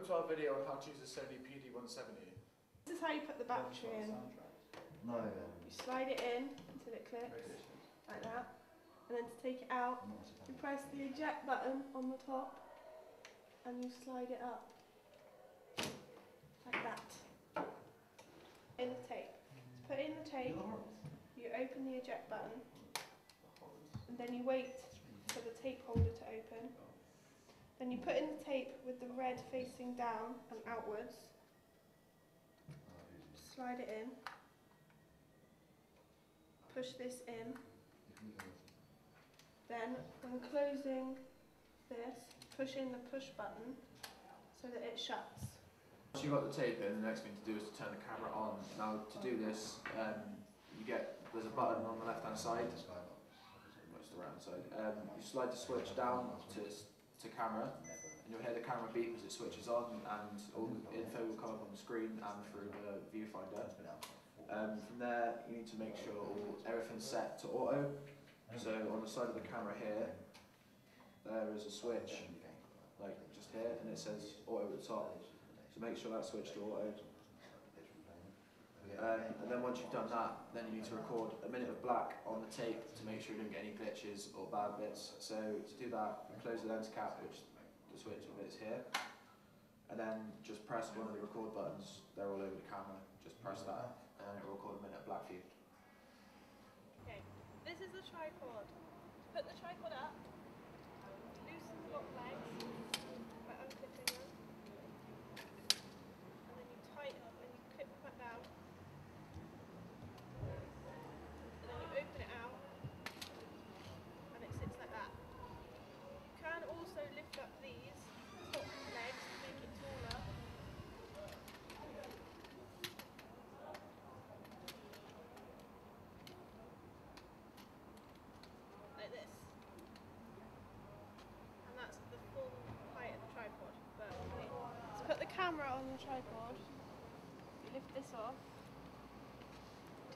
Welcome to our video on how to use the Sony PD170. This is how you put the battery in. You slide it in until it clicks, like that. And then to take it out, you press the eject button on the top and you slide it up. Like that. In the tape. To put in the tape, you open the eject button and then you wait for the tape holder to open. Then you put in the tape with the red facing down and outwards. Slide it in. Push this in. Then, when closing this, push in the push button so that it shuts. Once you've got the tape in, the next thing to do is to turn the camera on. Now, to do this, there's a button on the left hand side, most the right hand side. You slide the switch down to camera, and you'll hear the camera beep as it switches on, and all the info will come up on the screen and through the viewfinder. From there, you need to make sure everything's set to auto. So on the side of the camera here, there is a switch, like just here, and it says auto at the top. So make sure that's switched to auto. And then once you've done that, then you need to record a minute of black on the tape to make sure you don't get any glitches or bad bits. So to do that, you close the lens cap, which the switch of it is here, and then just press one of the record buttons. They're all over the camera. Just press that, and then it will record a minute of black for you. Okay, this is the tripod. Put the tripod up, loosen the lock legs by unclipping them, and then you tighten them and you clip them back down. And then you open it out, and it sits like that. You can also lift up these top legs to make it taller. Like this. And that's the full height of the tripod. But to put the camera on the tripod, you lift this off,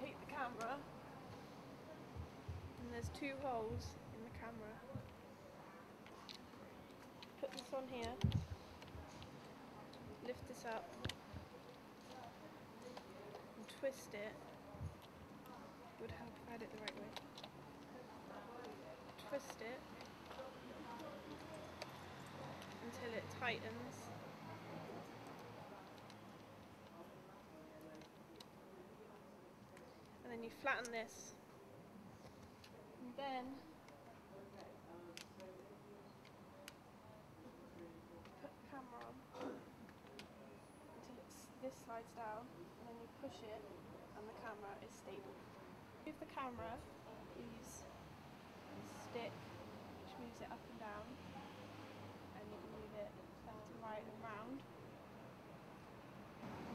take the camera, and there's two holes in the camera. Put this on here, lift this up, and twist it. It would help if I had it the right way. Twist it until it tightens. And then you flatten this. And then put the camera on until this slides down, and then you push it and the camera is stable. Move the camera, use stick which moves it up and down, and you can move it left to right and round.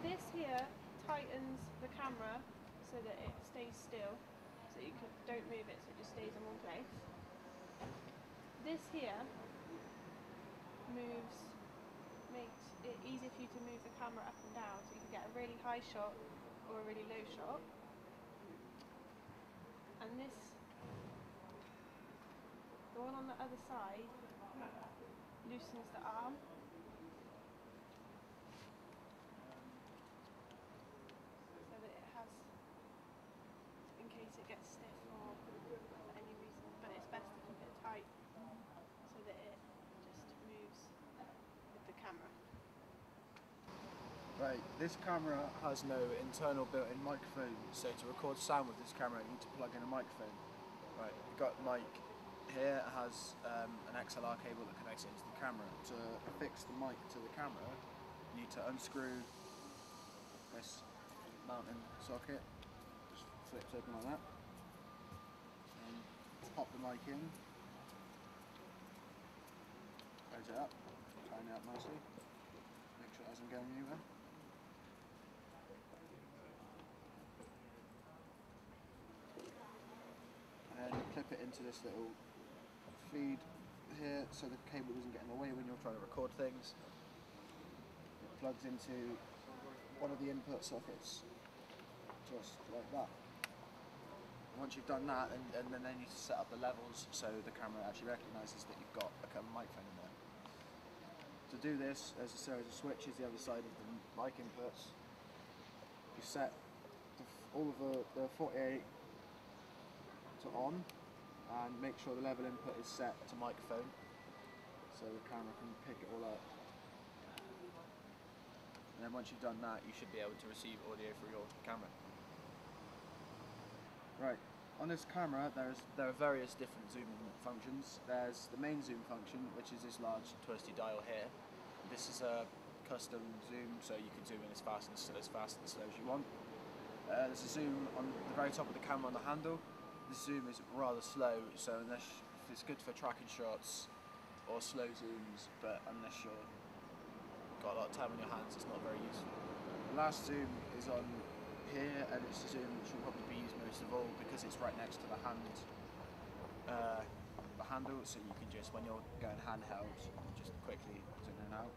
This here tightens the camera so that it stays still, so you don't move it, so it just stays in one place. This here makes it easy for you to move the camera up and down, so you can get a really high shot or a really low shot. And this, the one on the other side, loosens the arm. So that it has, in case it gets stiff or for any reason, but it's best to keep it tight so that it just moves with the camera. Right, this camera has no internal built-in microphone, so to record sound with this camera you need to plug in a microphone. Right, you've got the mic here, it has an XLR cable that connects it into the camera. To fix the mic to the camera, you need to unscrew this mounting socket, just flips open like that, and pop the mic in, close it up, tighten it up nicely, make sure it hasn't going anywhere. And you clip it into this little feed here so the cable doesn't get in the way when you're trying to record things. It plugs into one of the input sockets, just like that. Once you've done that, and then you need to set up the levels so the camera actually recognises that you've got a microphone in there. To do this, there's a series of switches the other side of the mic inputs. You set all of the 48 to on, and make sure the level input is set to microphone, so the camera can pick it all up. And then once you've done that, you should be able to receive audio through your camera. Right, on this camera there are various different zooming functions. There's the main zoom function, which is this large twisty dial here. This is a custom zoom, so you can zoom in as fast and slow as you want. There's a zoom on the very top of the camera on the handle. This zoom is rather slow, so unless it's good for tracking shots or slow zooms, but unless you've got a lot of time on your hands, it's not very useful. The last zoom is on here, and it's a zoom which will probably be used most of all because it's right next to the handle, so you can just, when you're going handheld, just quickly zoom in and out.